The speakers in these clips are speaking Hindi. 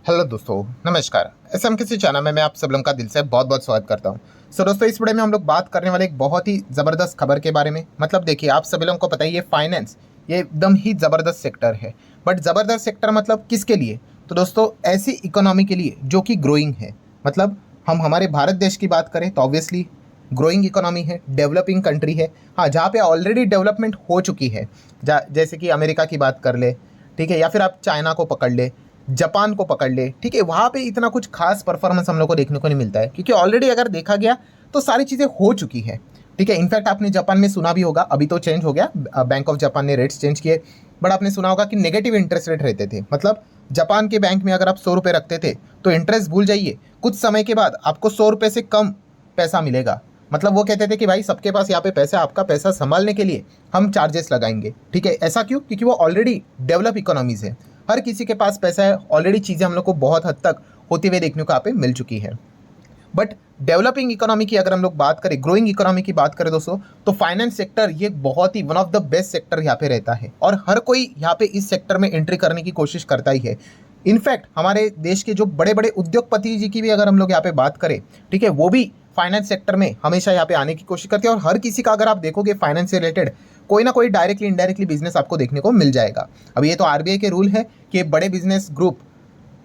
हेलो दोस्तों, नमस्कार। एसएम किसी चैनल में मैं आप सब लोगों का दिल से बहुत बहुत स्वागत करता हूं। दोस्तों, इस वीडियो में हम लोग बात करने वाले एक बहुत ही ज़बरदस्त खबर के बारे में। मतलब देखिए, आप सभी लोगों को पता ही है, फाइनेंस ये एकदम ही ज़बरदस्त सेक्टर है। बट ज़बरदस्त सेक्टर मतलब किसके लिए? तो दोस्तों, ऐसी इकोनॉमी के लिए जो कि ग्रोइंग है। मतलब हम हमारे भारत देश की बात करें तो ऑब्वियसली ग्रोइंग इकोनॉमी है, डेवलपिंग कंट्री है। हाँ, जहाँ पे ऑलरेडी डेवलपमेंट हो चुकी है, जैसे कि अमेरिका की बात कर ले, ठीक है, या फिर आप चाइना को पकड़ ले, जापान को पकड़ ले, ठीक है। वहाँ पे इतना कुछ खास परफॉर्मेंस हम लोग को देखने को नहीं मिलता है, क्योंकि ऑलरेडी अगर देखा गया तो सारी चीज़ें हो चुकी है, ठीक है। इनफैक्ट आपने जापान में सुना भी होगा, अभी तो चेंज हो गया, बैंक ऑफ जापान ने रेट्स चेंज किए। बट आपने सुना होगा कि नेगेटिव इंटरेस्ट रेट रहते थे। मतलब जापान के बैंक में अगर आप 100 रुपये रखते थे तो इंटरेस्ट भूल जाइए, कुछ समय के बाद आपको 100 रुपये से कम पैसा मिलेगा। मतलब वो कहते थे कि भाई, सबके पास यहाँ पे पैसा, आपका पैसा संभालने के लिए हम चार्जेस लगाएंगे, ठीक है। ऐसा क्यों? क्योंकि वो ऑलरेडी डेवलप इकोनॉमीज है, हर किसी के पास पैसा है, ऑलरेडी चीज़ें हम लोग को बहुत हद तक होते हुए देखने को यहाँ पे मिल चुकी है। बट डेवलपिंग इकोनॉमी की अगर हम लोग बात करें, ग्रोइंग इकोनॉमी की बात करें दोस्तों, तो फाइनेंस सेक्टर ये बहुत ही one of the best sector यहाँ पे रहता है, और हर कोई यहाँ पे इस सेक्टर में एंट्री करने की कोशिश करता ही है। इनफैक्ट हमारे देश के जो बड़े बड़े उद्योगपति जी की भी अगर हम लोग यहाँ पे बात करें, ठीक है, वो भी फाइनेंस सेक्टर में हमेशा यहाँ पे आने की कोशिश करते हैं। और हर किसी का अगर आप देखोगे फाइनेंस से रिलेटेड कोई ना कोई डायरेक्टली इनडायरेक्टली बिजनेस आपको देखने को मिल जाएगा। अब ये तो आरबीआई के रूल है कि बड़े बिजनेस ग्रुप,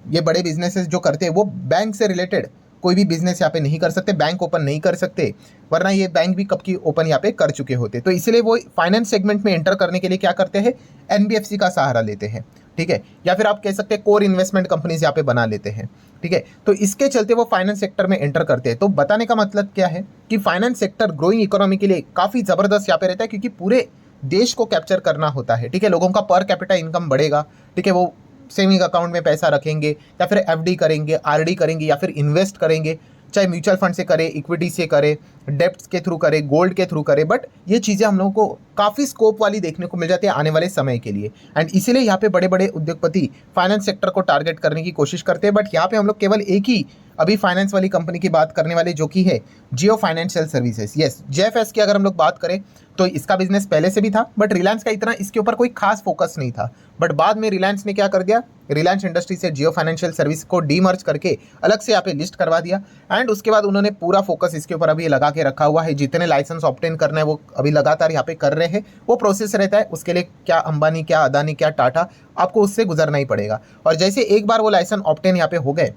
ये बड़े बिजनेसेस जो करते हैं वो बैंक से रिलेटेड कोई भी बिजनेस यहाँ पे नहीं कर सकते, बैंक ओपन नहीं कर सकते, वरना ये बैंक भी कब की ओपन यहाँ पे कर चुके होते। तो इसलिए वो फाइनेंस सेगमेंट में एंटर करने के लिए क्या करते हैं, एनबीएफसी का सहारा लेते हैं, ठीक है, या फिर आप कह सकते हैं कोर इन्वेस्टमेंट कंपनीज यहाँ पे बना लेते हैं, ठीक है। तो इसके चलते वो फाइनेंस सेक्टर में एंटर करते हैं। तो बताने का मतलब क्या है कि फाइनेंस सेक्टर ग्रोइंग इकोनॉमी के लिए काफ़ी ज़बरदस्त यहाँ पे रहता है, क्योंकि पूरे देश को कैप्चर करना होता है, ठीक है। लोगों का पर कैपिटा इनकम बढ़ेगा, ठीक है, वो सेविंग अकाउंट में पैसा रखेंगे, या फिर एफडी करेंगे, आरडी करेंगे, या फिर इन्वेस्ट करेंगे, चाहे म्यूचुअल फंड से करे, इक्विटी से करे, डेप्ट के थ्रू करे, गोल्ड के थ्रू करे। बट ये चीज़ें हम लोगों को काफ़ी स्कोप वाली देखने को मिल जाती है आने वाले समय के लिए। एंड इसीलिए यहाँ पे बड़े बड़े उद्योगपति फाइनेंस सेक्टर को टारगेट करने की कोशिश करते हैं। बट यहाँ पे हम लोग केवल एक ही अभी फाइनेंस वाली कंपनी की बात करने वाले, जो कि है जियो फाइनेंशियल सर्विसेज। यस, जेएफएस की अगर हम लोग बात करें तो इसका बिजनेस पहले से भी था, बट रिलायंस का इतना इसके ऊपर कोई खास फोकस नहीं था। बट बाद में रिलायंस ने क्या कर दिया, रिलायंस इंडस्ट्री से जियो फाइनेंशियल सर्विस को डीमर्ज करके अलग से यहाँ पे लिस्ट करवा दिया। एंड उसके बाद उन्होंने पूरा फोकस इसके ऊपर अभी लगा के रखा हुआ है। जितने लाइसेंस ऑब्टेन करना है वो अभी लगातार यहाँ पे कर रहे हैं। वो प्रोसेस रहता है, उसके लिए क्या अंबानी, क्या अदानी, क्या टाटा, आपको उससे गुजरना ही पड़ेगा। और जैसे एक बार वो लाइसेंस ऑब्टेन यहाँ पे हो गए,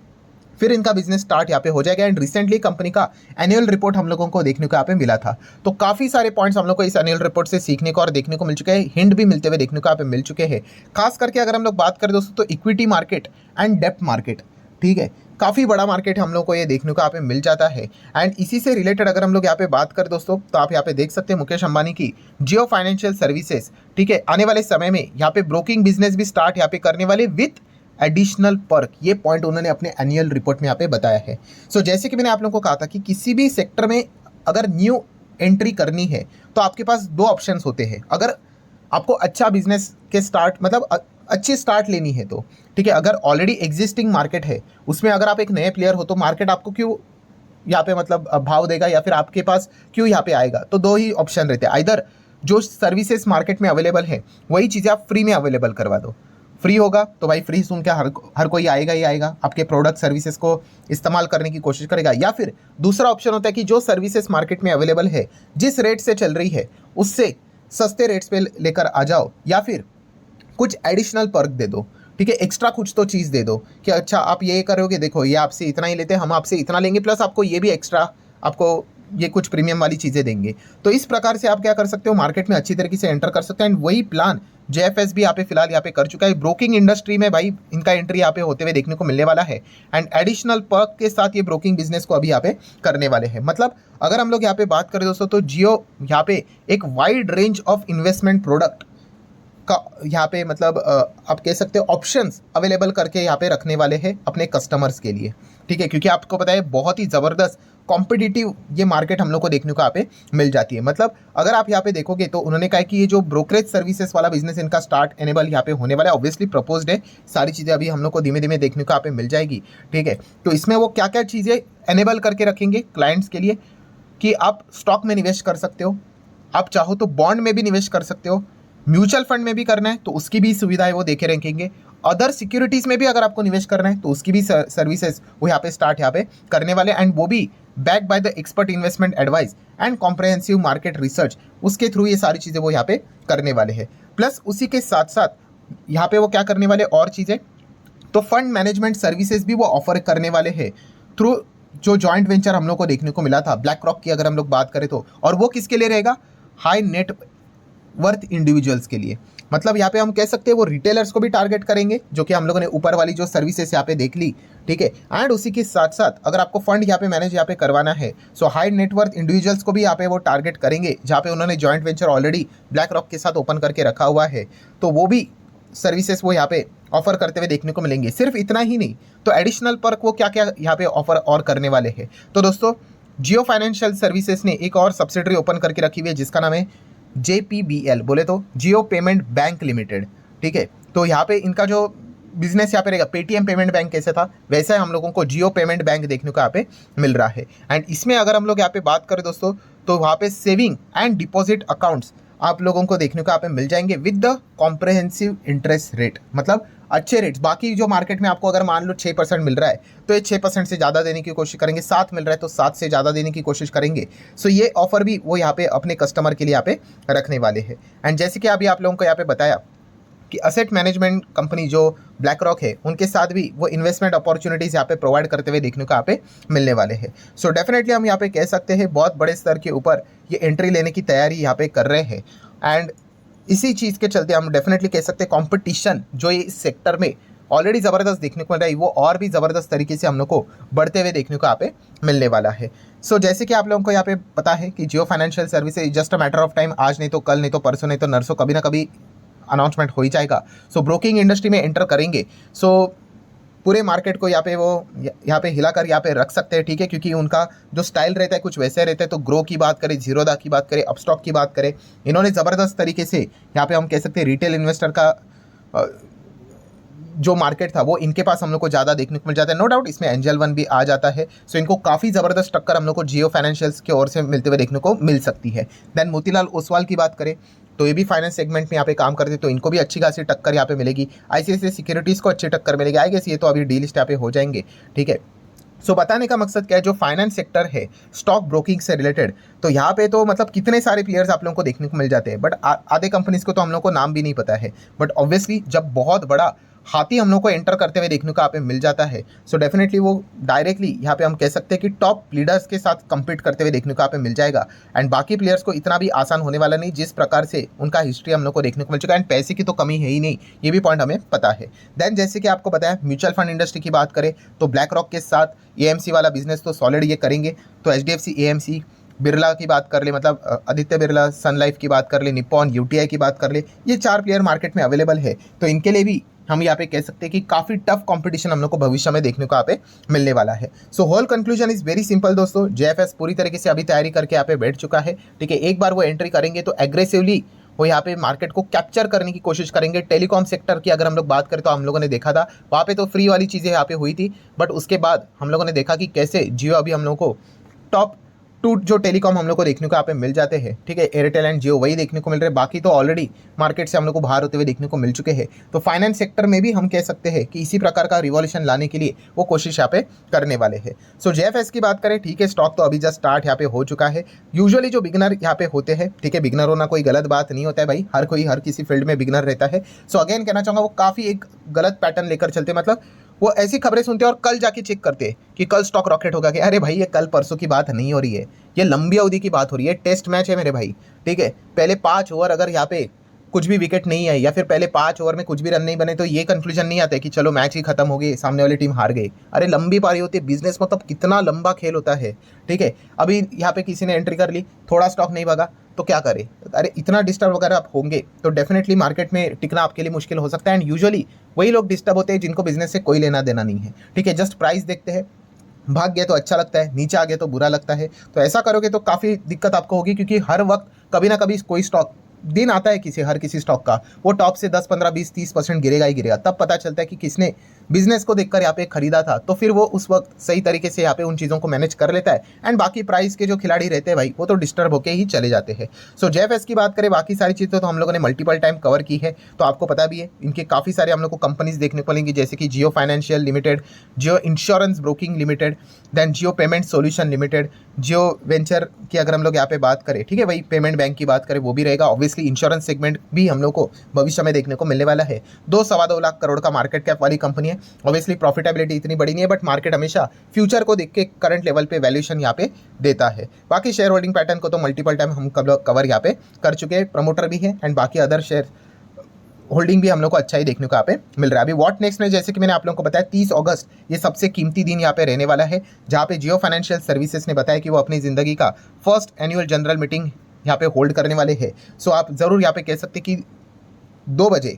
फिर इनका बिजनेस स्टार्ट यहाँ पे हो जाएगा। एंड रिसेंटली कंपनी का एनुअल रिपोर्ट हम लोगों को देखने को यहाँ पे मिला था। तो काफ़ी सारे पॉइंट्स हम लोग को इस एनुअल रिपोर्ट से सीखने को और देखने को मिल चुके हैं, हिंट भी मिलते हुए देखने को यहाँ पे मिल चुके हैं। खास करके अगर हम लोग बात करें दोस्तों, तो इक्विटी मार्केट एंड डेप्ट मार्केट, ठीक है, काफ़ी बड़ा मार्केट हम लोग को ये देखने को यहाँ पे मिल जाता है। एंड इसी से रिलेटेड अगर हम लोग यहाँ पे बात करें दोस्तों, तो आप यहाँ पे देख सकते हैं मुकेश अंबानी की जियो फाइनेंशियल सर्विसेज, ठीक है, आने वाले समय में यहाँ पे ब्रोकिंग बिजनेस भी स्टार्ट यहाँ पे करने वाले विथ एडिशनल पर्क। ये पॉइंट उन्होंने अपने एनुअल रिपोर्ट में यहाँ पे बताया है। सो जैसे कि मैंने आप लोगों को कहा था कि किसी भी सेक्टर में अगर न्यू एंट्री करनी है तो आपके पास दो ऑप्शंस होते हैं। अगर आपको अच्छा बिजनेस के स्टार्ट, मतलब अच्छी स्टार्ट लेनी है तो, ठीक है, अगर ऑलरेडी एग्जिस्टिंग मार्केट है उसमें अगर आप एक नए प्लेयर हो तो मार्केट आपको क्यों यहाँ पे मतलब भाव देगा, या फिर आपके पास क्यों यहाँ पे आएगा? तो दो ही ऑप्शन रहते हैं, आइदर जो सर्विसेज मार्केट में अवेलेबल है वही चीज़ें आप फ्री में अवेलेबल करवा दो। फ्री होगा तो भाई फ्री सुन के हर कोई आएगा ही आएगा, आपके प्रोडक्ट सर्विसेज को इस्तेमाल करने की कोशिश करेगा। या फिर दूसरा ऑप्शन होता है कि जो सर्विसेज मार्केट में अवेलेबल है, जिस रेट से चल रही है उससे सस्ते रेट्स पे लेकर आ जाओ, या फिर कुछ एडिशनल पर्क दे दो, ठीक है, एक्स्ट्रा कुछ तो चीज़ दे दो कि अच्छा आप ये करोगे, देखो ये आपसे इतना ही लेते हैं, हम आपसे इतना लेंगे, प्लस आपको ये भी एक्स्ट्रा, आपको ये कुछ प्रीमियम वाली चीज़ें देंगे। तो इस प्रकार से आप क्या कर सकते हो, मार्केट में अच्छी तरीके से एंटर कर सकते हैं। एंड वही प्लान जेएफएस भी यहाँ पे फिलहाल यहाँ पे कर चुका है। ब्रोकिंग इंडस्ट्री में भाई इनका एंट्री यहाँ पे होते हुए देखने को मिलने वाला है। एंड एडिशनल पर्क के साथ ये ब्रोकिंग बिजनेस को अभी यहाँ पे करने वाले हैं। मतलब अगर हम लोग यहाँ पे बात करें दोस्तों, तो जियो यहाँ पे एक wide range of investment product का यहाँ पे मतलब आप कह सकते हो ऑप्शंस अवेलेबल करके यहाँ पे रखने वाले हैं अपने कस्टमर्स के लिए, ठीक है, क्योंकि आपको पता है बहुत ही ज़बरदस्त कॉम्पिटिटिव ये मार्केट हम लोग को देखने को यहाँ पे मिल जाती है। मतलब अगर आप यहाँ पे देखोगे तो उन्होंने कहा कि ये जो ब्रोकरेज सर्विसेज वाला बिजनेस इनका स्टार्ट एनेबल यहाँ पे होने वाला है, ऑब्वियसली प्रपोज्ड है, सारी चीज़ें अभी हम लोग को धीमे धीमे देखने को यहाँ पे मिल जाएगी, ठीक है। तो इसमें वो क्या क्या चीज़ें एनेबल करके रखेंगे क्लाइंट्स के लिए, कि आप स्टॉक में निवेश कर सकते हो, आप चाहो तो बॉन्ड में भी निवेश कर सकते हो, म्यूचुअल फंड में भी करना है तो उसकी भी सुविधा है वो देके रखेंगे, अदर सिक्योरिटीज़ में भी अगर आपको निवेश करना है तो उसकी भी सर्विसेज वो यहाँ पे स्टार्ट यहाँ पे करने वाले, एंड वो भी back by the expert investment advice and comprehensive market research, उसके थ्रू ये सारी चीज़ें वो यहाँ पे करने वाले हैं। प्लस उसी के साथ साथ यहाँ पे वो क्या करने वाले और चीज़ें, तो फंड मैनेजमेंट सर्विसेज भी वो ऑफर करने वाले हैं थ्रू जो जॉइंट वेंचर हम लोग को देखने को मिला था ब्लैक रॉक की अगर हम लोग बात करें तो, और वो किसके लिए रहेगा, हाई नेट वर्थ इंडिविजुअल्स के लिए। मतलब यहाँ पे हम कह सकते हैं वो रिटेलर्स को भी टारगेट करेंगे, जो कि हम लोगों ने ऊपर वाली जो सर्विसेज यहाँ पे देख ली, ठीक है। एंड उसी के साथ साथ अगर आपको फंड यहाँ पे मैनेज यहाँ पे करवाना है, सो हाई नेटवर्थ इंडिविजुअल्स को भी यहाँ पे वो टारगेट करेंगे, जहाँ पे उन्होंने joint venture already black rock के साथ ओपन करके रखा हुआ है, तो वो भी सर्विसेज वो यहाँ पे ऑफर करते हुए देखने को मिलेंगे। सिर्फ इतना ही नहीं, तो एडिशनल पर्क वो क्या क्या यहाँ पे ऑफर और करने वाले हैं। तो दोस्तों जियो फाइनेंशियल सर्विसेज ने एक और सब्सिडरी ओपन करके रखी हुई है जिसका नाम है JPBL, बोले तो जियो पेमेंट बैंक लिमिटेड, ठीक है। तो यहाँ पे इनका जो बिजनेस यहाँ पे रहेगा, पेटीएम पेमेंट बैंक कैसे था वैसा हम लोगों को जियो पेमेंट बैंक देखने को यहाँ पे मिल रहा है। एंड इसमें अगर हम लोग यहाँ पे बात करें दोस्तों, तो वहाँ पे सेविंग एंड डिपॉजिट अकाउंट्स आप लोगों को देखने को यहाँ पे मिल जाएंगे with the comprehensive interest rate, मतलब अच्छे रेट्स। बाकी जो मार्केट में आपको अगर मान लो 6% मिल रहा है तो ये 6% से ज़्यादा देने की कोशिश करेंगे, 7 मिल रहा है तो 7 से ज़्यादा देने की कोशिश करेंगे। सो ये ऑफर भी वो यहाँ पे अपने कस्टमर के लिए यहाँ पे रखने वाले हैं। एंड जैसे कि अभी आप लोगों को यहाँ पे बताया कि असेट मैनेजमेंट कंपनी जो ब्लैक रॉक है उनके साथ भी वो इन्वेस्टमेंट अपॉर्चुनिटीज़ यहाँ पे प्रोवाइड करते हुए देखने को यहाँ पे मिलने वाले हैं। सो डेफिनेटली हम यहाँ पे कह सकते हैं बहुत बड़े स्तर के ऊपर ये एंट्री लेने की तैयारी यहाँ पे कर रहे हैं। एंड इसी चीज़ के चलते हम डेफिनेटली कह सकते हैं कॉम्पिटिशन जो ये इस सेक्टर में ऑलरेडी ज़बरदस्त देखने को मिल रहा है, वो और भी ज़बरदस्त तरीके से हम लोग को बढ़ते हुए देखने को यहाँ पे मिलने वाला है। सो जैसे कि आप लोगों को यहाँ पे पता है कि Jio financial services just a matter of time, आज नहीं तो कल, नहीं तो परसों, नहीं तो नरसों, कभी ना कभी अनाउंसमेंट हो ही जाएगा। सो ब्रोकिंग इंडस्ट्री में एंटर करेंगे, सो पूरे मार्केट को यहाँ पे वो यहाँ पे हिलाकर यहाँ पे रख सकते हैं, ठीक है, क्योंकि उनका जो स्टाइल रहता है कुछ वैसे रहता है। तो ग्रो की बात करें, जीरोदा की बात करें, अपस्टॉक की बात करें, इन्होंने ज़बरदस्त तरीके से यहाँ पे हम कह सकते हैं रिटेल इन्वेस्टर का जो मार्केट था वो इनके पास हम लोग को ज़्यादा देखने को मिल जाता है। नो डाउट इसमें एंजल वन भी आ जाता है। सो इनको काफ़ी ज़बरदस्त टक्कर हम लोग को जियो फाइनेंशियल्स की ओर से मिलते हुए देखने को मिल सकती है। देन मोतीलाल ओसवाल की बात करें तो ये भी फाइनेंस सेगमेंट में यहाँ पे काम करते हैं, तो इनको भी अच्छी खासी टक्कर यहाँ पे मिलेगी। ICICI सिक्योरिटीज़ को अच्छी टक्कर मिलेगी। आई गेस ये तो अभी डी लिस्ट यहाँ पे हो जाएंगे, ठीक है। सो बताने का मकसद क्या है, जो फाइनेंस सेक्टर है स्टॉक ब्रोकिंग से रिलेटेड, तो यहाँ पे तो मतलब कितने सारे प्लेयर्स आप लोगों को देखने को मिल जाते हैं, बट आधे कंपनीज को तो हम लोग को नाम भी नहीं पता है। बट ऑब्वियसली जब बहुत बड़ा हाथी हम लोग को एंटर करते हुए देखने को यहाँ पे मिल जाता है, सो डेफिनेटली वो डायरेक्टली यहाँ पे हम कह सकते हैं कि टॉप लीडर्स के साथ कम्पीट करते हुए देखने को यहाँ पे मिल जाएगा। एंड बाकी प्लेयर्स को इतना भी आसान होने वाला नहीं जिस प्रकार से उनका हिस्ट्री हम लोग को देखने को मिल चुका है। एंड पैसे की तो कमी है ही नहीं, ये भी पॉइंट हमें पता है। देन जैसे कि आपको बताया म्यूचुअल फंड इंडस्ट्री की बात करें तो ब्लैक रॉक के साथ AMC वाला बिजनेस तो सॉलिड ये करेंगे। तो HDFC AMC, बिरला की बात कर ले, मतलब आदित्य बिरला, सन लाइफ की बात कर ले, निप्पॉन, UTI की बात कर ले, ये 4 प्लेयर मार्केट में अवेलेबल है। तो इनके लिए भी हम यहाँ पे कह सकते हैं कि काफ़ी टफ कंपटीशन हम लोग को भविष्य में देखने को यहाँ पे मिलने वाला है। So whole conclusion is very simple दोस्तों, JFS पूरी तरीके से अभी तैयारी करके यहाँ पे बैठ चुका है, ठीक है। एक बार वो एंट्री करेंगे तो एग्रेसिवली वो यहाँ पे मार्केट को कैप्चर करने की कोशिश करेंगे। टेलीकॉम सेक्टर की अगर हम लोग बात करें तो हम लोगों ने देखा था वहाँ पे तो फ्री वाली चीज़ें यहाँ पे हुई थी, बट उसके बाद हम लोगों ने देखा कि कैसे जियो अभी हम लोग को टॉप 2 जो टेलीकॉम हम लोग को देखने को यहाँ पे मिल जाते हैं, ठीक है। एयरटेल एंड जियो वही देखने को मिल रहे हैं, बाकी तो ऑलरेडी मार्केट से हम लोग को बाहर होते हुए देखने को मिल चुके हैं। तो फाइनेंस सेक्टर में भी हम कह सकते हैं कि इसी प्रकार का रिवॉल्यूशन लाने के लिए वो कोशिश यहाँ पे करने वाले हैं। सो JFS की बात करें, ठीक है, स्टॉक तो अभी जस्ट स्टार्ट यहाँ पे हो चुका है। यूजुअली जो बिगनर यहाँ पे होते हैं, ठीक है, बिगनर होना कोई गलत बात नहीं होता है भाई, हर कोई हर किसी फील्ड में बिगनर रहता है। सो अगेन कहना चाहूँगा वो काफ़ी एक गलत पैटर्न लेकर चलते, मतलब वो ऐसी खबरें सुनते हैं और कल जाके चेक करते हैं कि कल स्टॉक रॉकेट होगा, कि अरे भाई ये कल परसों की बात नहीं हो रही है, ये लंबी अवधि की बात हो रही है। टेस्ट मैच है मेरे भाई, ठीक है। पहले 5 ओवर अगर यहाँ पे कुछ भी विकेट नहीं आई या फिर पहले 5 ओवर में कुछ भी रन नहीं बने तो ये कंक्लूजन नहीं आता है कि चलो मैच ही खत्म हो गई, सामने वाली टीम हार गई। अरे लंबी पारी होती है, बिजनेस मतलब कितना लंबा खेल होता है, ठीक है। अभी यहाँ पे किसी ने एंट्री कर ली, थोड़ा स्टॉक नहीं भागा तो क्या करे, अरे इतना डिस्टर्ब वगैरह आप होंगे तो डेफिनेटली मार्केट में टिकना आपके लिए मुश्किल हो सकता है। एंड यूजुअली वही लोग डिस्टर्ब होते हैं जिनको बिजनेस से कोई लेना देना नहीं है, ठीक है। जस्ट प्राइस देखते हैं, भाग गया तो अच्छा लगता है, नीचे आ गया तो बुरा लगता है। तो ऐसा करोगे तो काफ़ी दिक्कत आपको होगी, क्योंकि हर वक्त कभी ना कभी कोई स्टॉक दिन आता है हर किसी स्टॉक का, वो टॉप से 10 15 20 30% गिरेगा ही गिरेगा, तब पता चलता है कि किसने बिजनेस को देखकर यहाँ पे खरीदा था, तो फिर वो उस वक्त सही तरीके से यहाँ पे उन चीज़ों को मैनेज कर लेता है। एंड बाकी प्राइस के जो खिलाड़ी रहते हैं भाई, वो तो डिस्टर्ब होके ही चले जाते हैं। सो जेएफएस की बात करें, बाकी सारी चीज़ें तो हम लोगों ने मल्टीपल टाइम कवर की है, तो आपको पता भी है इनके काफ़ी सारे हम लोग को कंपनीज देखने को मिलेंगी, जैसे कि जियो फाइनेंशियल लिमिटेड, जियो इंश्योरेंस ब्रोकिंग लिमिटेड, देन जियो पेमेंट सोल्यूशन लिमिटेड, जियो वेंचर की अगर हम लोग यहाँ पे बात करें, ठीक है, वही पेमेंट बैंक की बात करें वो भी रहेगा। ऑब्वियसली इंश्योरेंस सेगमेंट भी हम लोग को भविष्य में देखने को मिलने वाला है। 2-2.25 लाख करोड़ का मार्केट कैप वाली कंपनी है। ऑब्वियसली प्रॉफिटेबिलिटी इतनी बड़ी नहीं है, बट मार्केट हमेशा फ्यूचर को देख के करंट लेवल पे वैल्यूएशन यहाँ पे देता है। बाकी शेयर होल्डिंग पैटर्न को तो मल्टीपल टाइम हम कवर यहाँ पे कर चुके हैं, प्रमोटर भी है एंड बाकी अदर शेयर होल्डिंग भी हम लोग को अच्छा ही देखने को यहाँ पे मिल रहा है। अभी व्हाट नेक्स्ट में, जैसे कि मैंने आप लोगों को बताया 30 अगस्त ये सबसे कीमती दिन यहाँ पे रहने वाला है, जहाँ पे जियो फाइनेंशियल सर्विसेज ने बताया कि वो अपनी ज़िंदगी का फर्स्ट एनुअल जनरल मीटिंग यहाँ पे होल्ड करने वाले हैं। सो आप ज़रूर यहाँ पे कह सकते कि 2 बजे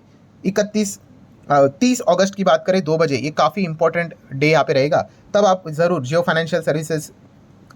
30 अगस्त की बात करें 2 बजे, ये काफ़ी इंपॉर्टेंट डे यहाँ पे रहेगा। तब आप ज़रूर जियो फाइनेंशियल सर्विसेज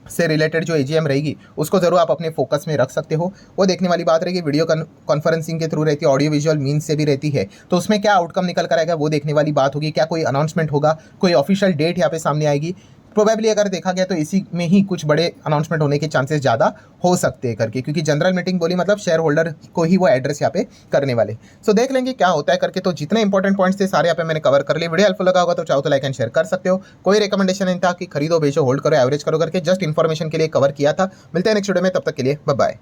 से रिलेटेड जो एजीएम रहेगी उसको जरूर आप अपने फोकस में रख सकते हो। वो देखने वाली बात रहेगी, वीडियो कॉन्फ्रेंसिंग के थ्रू रहती है, ऑडियो विजुअल मीन्स से भी रहती है, तो उसमें क्या आउटकम निकल कर आएगा वो देखने वाली बात होगी। क्या कोई अनाउंसमेंट होगा, कोई ऑफिशियल डेट यहाँ पे सामने आएगी? प्रोबेबली अगर देखा गया तो इसी में ही कुछ बड़े अनाउंसमेंट होने के चांसेस ज़्यादा हो सकते हैं करके, क्योंकि जनरल मीटिंग बोली मतलब शेयर होल्डर को ही वो एड्रेस यहाँ पे करने वाले। सो देख लेंगे क्या होता है करके। तो जितने इंपॉर्टेंट पॉइंट्स थे सारे यहाँ पे मैंने कवर कर लिए। वीडियो हेल्पफुल लगा होगा तो चाहो तो लाइक एंड शेयर कर सकते हो। कोई रिकमेंडेशन नहीं था कि खरीदो बेचो होल्ड करो एवरेज करो करके, जस्ट इन्फॉर्मेशन के लिए कवर किया था। मिलते हैं नेक्स्ट वीडियो में, तब तक के लिए बाय बाय।